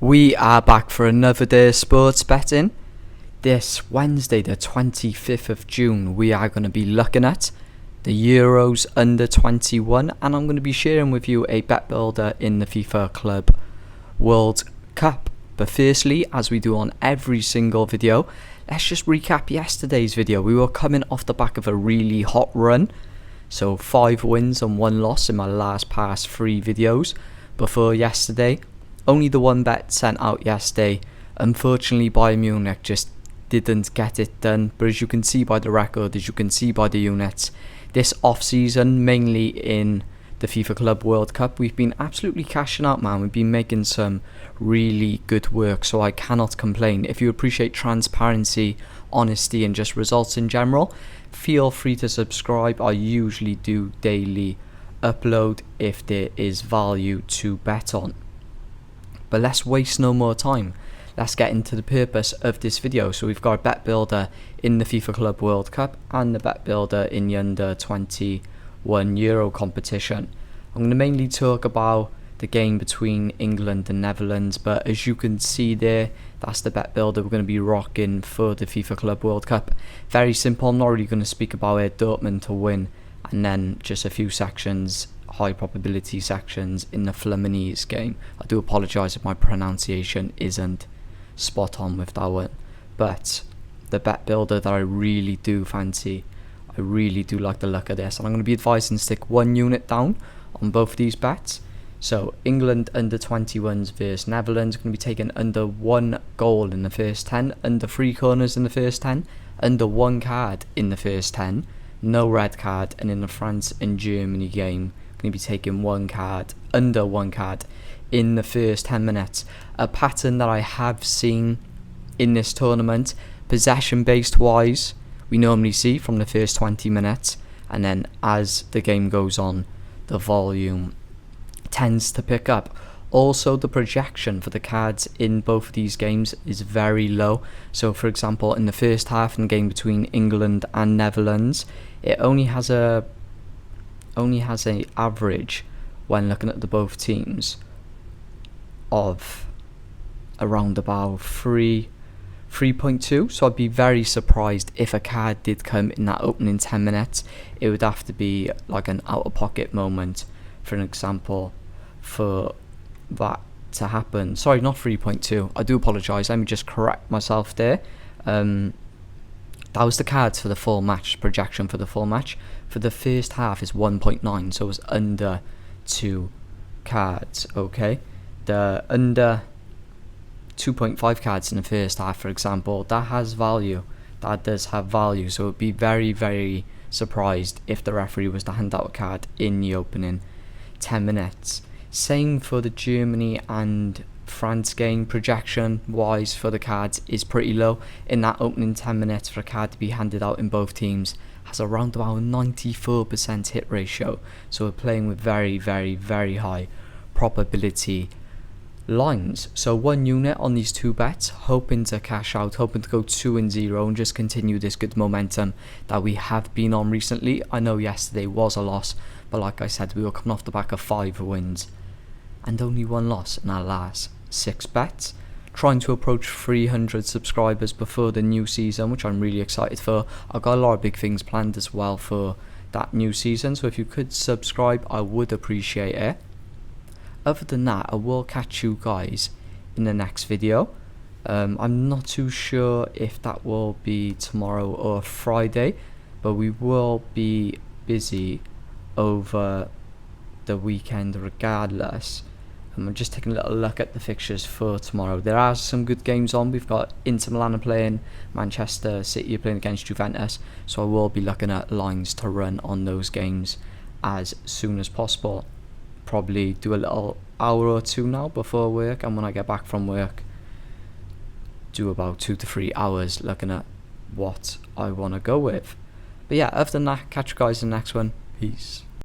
We are back for another day of sports betting. This Wednesday, the 25th of June, we are going to be looking at the Euros under-21, and I'm going to be sharing with you a bet builder in the FIFA Club World Cup. But firstly, as we do on every single video, let's just recap yesterday's video. We were coming off the back of a really hot run, so 5 wins and 1 loss in my last past 3 videos before yesterday. Only the one bet sent out yesterday. Unfortunately, Bayern Munich just didn't get it done. But as you can see by the record, as you can see by the units, this off-season, mainly in the FIFA Club World Cup, we've been absolutely cashing out, man. We've been making some really good work, so I cannot complain. If you appreciate transparency, honesty, and just results in general, feel free to subscribe. I usually do daily upload if there is value to bet on. But let's waste no more time. Let's get into the purpose of this video. So we've got a bet builder in the FIFA Club World Cup and the bet builder in the under-21 Euro competition. I'm going to mainly talk about the game between England and Netherlands, but as you can see there, that's the bet builder we're going to be rocking for the FIFA Club World Cup. Very simple. I'm not really going to speak about it. Dortmund to win, and then just a few sections, high probability sections in the Fluminense game. I do apologise if my pronunciation isn't spot on with that one, but the bet builder that I really do fancy, I really do like the look of this, and I'm going to be advising to stick 1 unit down on both of these bets. So England under-21s versus Netherlands, going to be taking under 1 goal in the first 10, under 3 corners in the first 10, under 1 card in the first 10, no red card, and in the France and Germany game, going to be taking 1 card, under 1 card in the first 10 minutes. A pattern that I have seen in this tournament, possession based wise, we normally see from the first 20 minutes, and then as the game goes on, the volume tends to pick up. Also, the projection for the cards in both of these games is very low. So for example, in the first half in the game between England and Netherlands, it only has a average, when looking at the both teams, of around about 3.2. So I'd be very surprised if a card did come in that opening 10 minutes. It would have to be like an out of pocket moment, for an example, for that to happen. Sorry, not 3.2, I do apologise, let me just correct myself there. That was the cards for the full match, projection for the full match. For the first half is 1.9, so it was under 2 cards, okay? The under 2.5 cards in the first half, for example, that has value. That does have value, so it would be very, very surprised if the referee was to hand out a card in the opening 10 minutes. Same for the Germany and France game, projection wise for the cards is pretty low. In that opening 10 minutes for a card to be handed out in both teams has around about a 94% hit ratio, so we're playing with very, very, very high probability lines. So 1 unit on these 2 bets, hoping to cash out, hoping to go 2-0 and just continue this good momentum that we have been on recently. I know yesterday was a loss, but like I said, we were coming off the back of 5 wins and only 1 loss in our last 6 bets. Trying to approach 300 subscribers before the new season, which I'm really excited for. I've got a lot of big things planned as well for that new season, so if you could subscribe, I would appreciate it. Other than that, I will catch you guys in the next video. I'm not too sure if that will be tomorrow or Friday, but we will be busy over the weekend regardless. I'm just taking a little look at the fixtures for tomorrow. There are some good games on. We've got Inter Milan playing, Manchester City are playing against Juventus, so I will be looking at lines to run on those games as soon as possible. Probably do a little hour or 2 now before work, and when I get back from work, do about 2 to 3 hours looking at what I want to go with. But yeah, other than that, catch you guys in the next one. Peace.